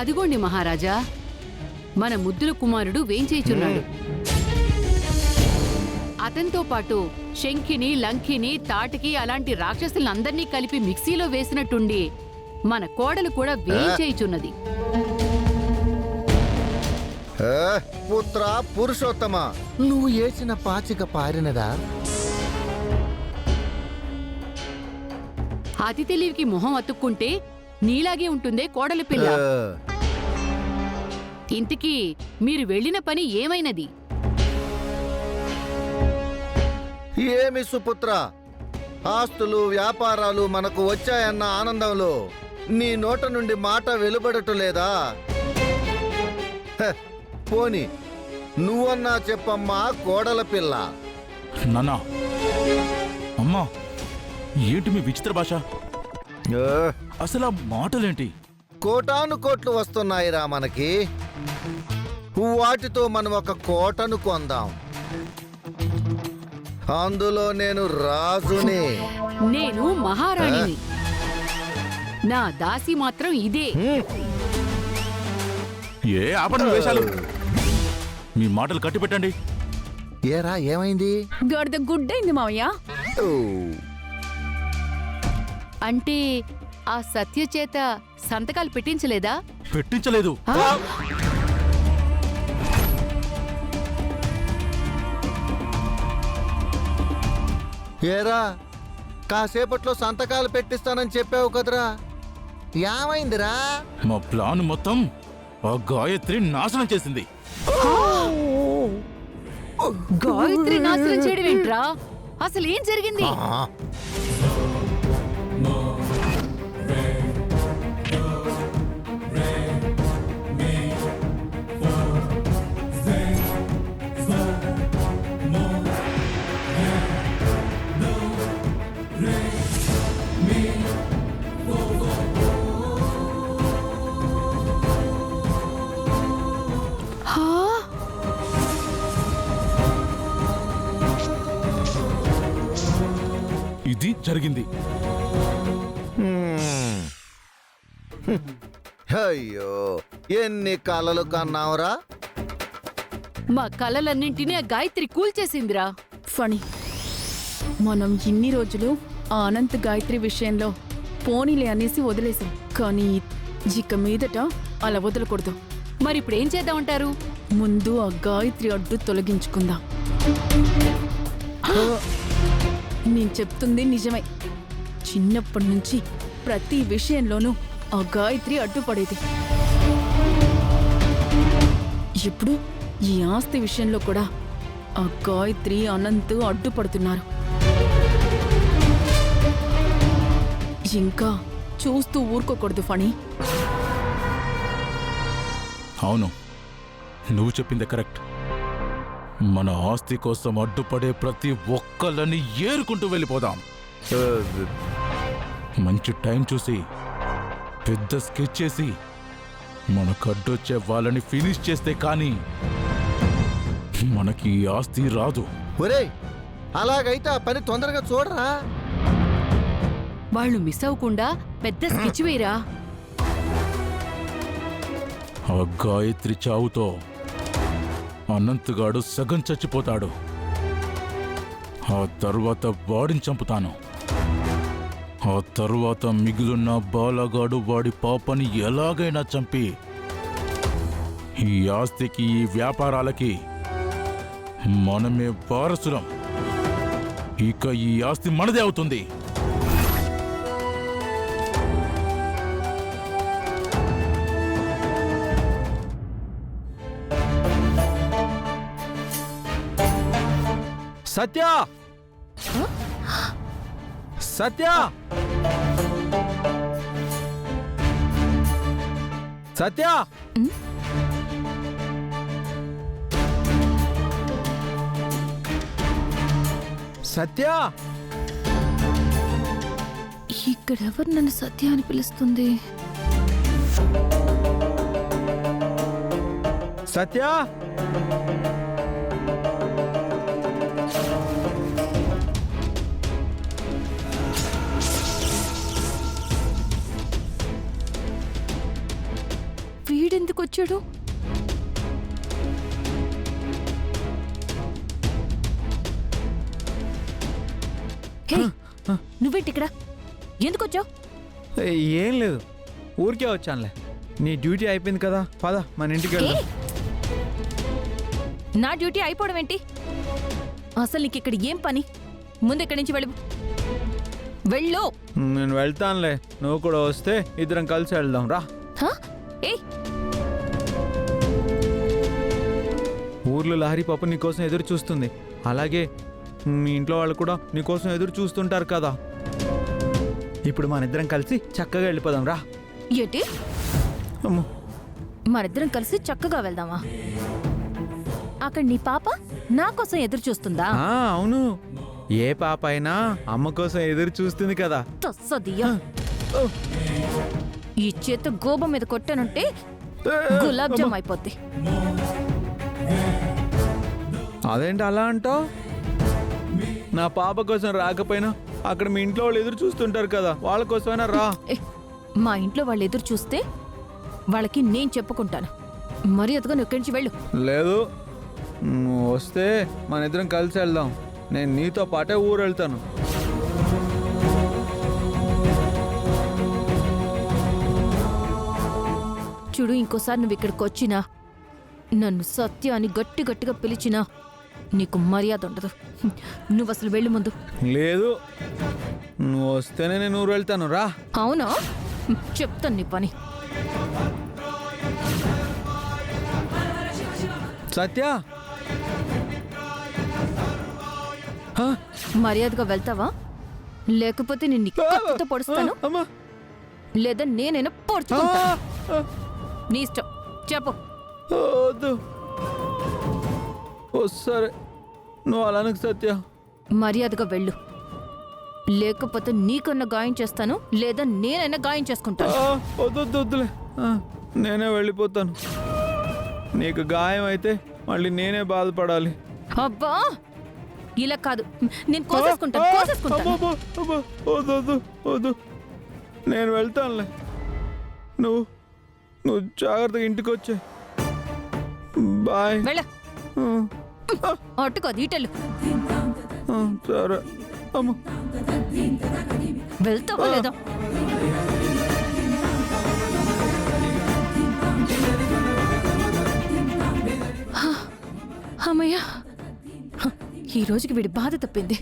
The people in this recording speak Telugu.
అదిగోండి మహారాజా, మన ముద్దుల కుమారుడు వేంచేయుచున్నాడు. అతనితో పాటు శంఖిని, లంకిని, తాటికి అలాంటి రాక్షసులందర్నీ కలిపి మిక్సీలో వేసినట్టుండి మన కోడలు కూడా వేంచేయుచున్నది. పుత్ర పురుషోత్తమ, నువ్వు ఏసిన పాచిక పారినదా? అతి తెలివికి మొహం అతుక్కుంటే నీలాగే ఉంటుందే కోడలి పిల్ల. ఇంతకీ మీరు వెళ్ళిన పని ఏమైనది? ఏమి సుపుత్ర, ఆస్తులు వ్యాపారాలు మనకు వచ్చాయన్న ఆనందంలో నీ నోట నుండి మాట వెలువడటలేదా? పోని నువ్వన్నా చెప్పమ్మా కోడల పిల్ల. నాన్నా, అమ్మా, ఏంటి మీ విచిత్ర భాష? అసలు ఆ మాటలేంటి? కోటాను కోట్లు వస్తున్నాయిరా మనకి. వాటితో మనం ఒక కోటను కొందాం. అందులో నేను రాజుని. నేను మహారాణిని. నా దాసి మాత్రం ఇదే. ఏ ఆపండి వేషాలు, మీ మాటలు కట్టి పెట్టండి. ఏరా ఏమైంది? గర్ద గుడ్డైంది మావయ్య. ఓ, అంటే ఆ సత్య చేత సంతకాలు పెట్టించలేదా? పెట్టించలేదు. ఏరా, కాసేపట్లో సంతకాలు పెట్టిస్తానని చెప్పావు కదరా, ఏమైందిరా? మా ప్లాన్ మొత్తం ఆ గాయత్రి నాశనం చేసింది. గాయత్రి నాశనం చేయడం ఏంట్రా? అసలు ఏం జరిగింది? ఇది జరిగింది. అయ్యో, ఎన్ని కలలు కన్నావురా? మా కలలన్నింటినీ ఆ గాయత్రి కూల్చేసిందిరా. ఫణి, మనం ఇన్ని రోజులు ఆ అనంత్ గాయత్రి విషయంలో పోనీలే అనేసి వదిలేసాం. కానీ ఇక మీదట అలా వదలకూడదు. మరిప్పుడు ఏం చేద్దామంటారు? ముందు ఆ గాయత్రి అడ్డు తొలగించుకుందాం. నేను చెప్తుంది నిజమే. చిన్నప్పటి నుంచి ప్రతి విషయంలోనూ ఆ గాయత్రి అడ్డుపడేది. ఇప్పుడు ఈ ఆస్తి విషయంలో కూడా ఆ గాయత్రి, అనంత్ అడ్డుపడుతున్నారు. ఇంకా చూస్తూ ఊరుకోకూడదు ఫణి. అవును, నువ్వు చెప్పింది కరెక్ట్. మన ఆస్తి కోసం అడ్డుపడే ప్రతి ఒక్కళ్ళని ఏరుకుంటూ వెళ్ళిపోదాం. మంచి టైం చూసి పెద్ద స్కెచ్ చేసి మనకు అడ్డొచ్చే వాళ్ళని ఫినిష్ చేస్తే కానీ మనకి ఈ ఆస్తి రాదు. ఒరేయ్, అలాగైతే ఆ పని తొందరగా చూడరా. వాళ్ళు మిస్ అవ్వకుండా పెద్ద స్కెచ్ వేయరా. ఆ గాయత్రి చావుతో అనంతగాడు సగం చచ్చిపోతాడు. ఆ తర్వాత వాడిని చంపుతాను. ఆ తరువాత మిగిలిన బాలగాడు వాడి పాపని ఎలాగైనా చంపి ఈ ఆస్తికి, ఈ వ్యాపారాలకి మనమే వారసులం. ఇక ఈ ఆస్తి మనదే అవుతుంది. సత్య, సత్య, సత్య, సత్య. ఇక్కడెవరు నన్ను సత్య అని పిలుస్తుంది? సత్య, వచ్చాడు? హే, నువ్వేంటి ఇక్కడ? ఎందుకు వచ్చావు? ఏం లేదు, ఊరికే వచ్చానులే. నీ డ్యూటీ అయిపోయింది కదా, పద మన ఇంటికి వెళ్దాం. నా డ్యూటీ అయిపోవడం ఏంటి? అసలు నీకు ఇక్కడ ఏం పని? ముందు ఇక్కడి నుంచి వెళ్ళు. నేను వెళ్తానులే, నువ్వు కూడా వస్తే ఇద్దరం కలిసి వెళ్దాం రా. హ? ఏయ్, ఊర్లో లహరి పాప నీకోసం ఎదురు చూస్తుంది, అలాగే మీ ఇంట్లో వాళ్ళు కూడా నీకోసం ఎదురు చూస్తుంటారు కదా. ఇప్పుడు మన ఇద్దరం కలిసి చక్కగా వెళ్ళిపోదాం రా. ఏంటి? అమ్మో, మనిద్దరం కలిసి చక్కగా వెళ్దామా? అక్కడ నీ పాప నా కోసం ఎదురు చూస్తుందా? అవును, ఏ పాప అయినా అమ్మ కోసం ఎదురు చూస్తుంది కదా. తస్సదియ్యా. ఈ చేత గోబ మీద కొట్టానంటే గులాబ్ జామ్ అయిపోద్ది. అదేంటి అలా అంటావు? నా పాప కోసం రాకపోయినా అక్కడ మీ ఇంట్లో వాళ్ళు ఎదురు చూస్తుంటారు కదా, వాళ్ళ కోసమైనా రా. ఏ, మా ఇంట్లో వాళ్ళు ఎదురు చూస్తే వాళ్ళకి నేను చెప్పుకుంటాను. మర్యాదగా నువ్వు ఇక్కడి నుంచి వెళ్ళు. లేదు, నువ్వు వస్తే మన ఇద్దరం కలిసి వెళ్దాం. నేను నీతో పాటే ఊరు వెళ్తాను. చూడు, ఇంకోసారి నువ్వు ఇక్కడికి వచ్చినా, నన్ను సత్య అని గట్టి గట్టిగా పిలిచినా నీకు మర్యాద ఉండదు. నువ్వు అసలు వెళ్ళు ముందు. లేదు, నువ్వు వస్తేనే నేను ఊరు వెళ్తాను రా. అవునా? చెప్తాను నీ పని. సత్య, మర్యాదగా వెళ్తావా? లేకపోతే నిన్ను కత్తితో పొడుస్తాను, అమ్మా, లేదా నేనైనా పొడుచుకుంటాను. నీ ఇష్టం, చెప్పు. వద్దు. సరే, నువ్వు అలానకు సత్య. మర్యాదగా వెళ్ళు, లేకపోతే నీకన్నా గాయం చేస్తాను, లేదా నేనైనా గాయం చేసుకుంటాను. వద్దు వద్దులే, నేనే వెళ్ళిపోతాను. నీకు గాయం అయితే మళ్ళీ నేనే బాధపడాలి. అబ్బా, ఇలా కాదు, నేను కోసేసుకుంటాను. అబ్బబ్బా, అబ్బా, వద్దు వద్దు వద్దు, నేను వెళ్తానులే. నువ్వు జాగ్రత్తగా ఇంటికి వచ్చే. బాయ్. వెళ్ళ. అట్టుకోదు, ఇటెళ్ళు. సరే అమ్మా. వెళ్తావా లేదా? అమ్మయ్యా, ఈ రోజుకి వీడి బాధ తప్పింది.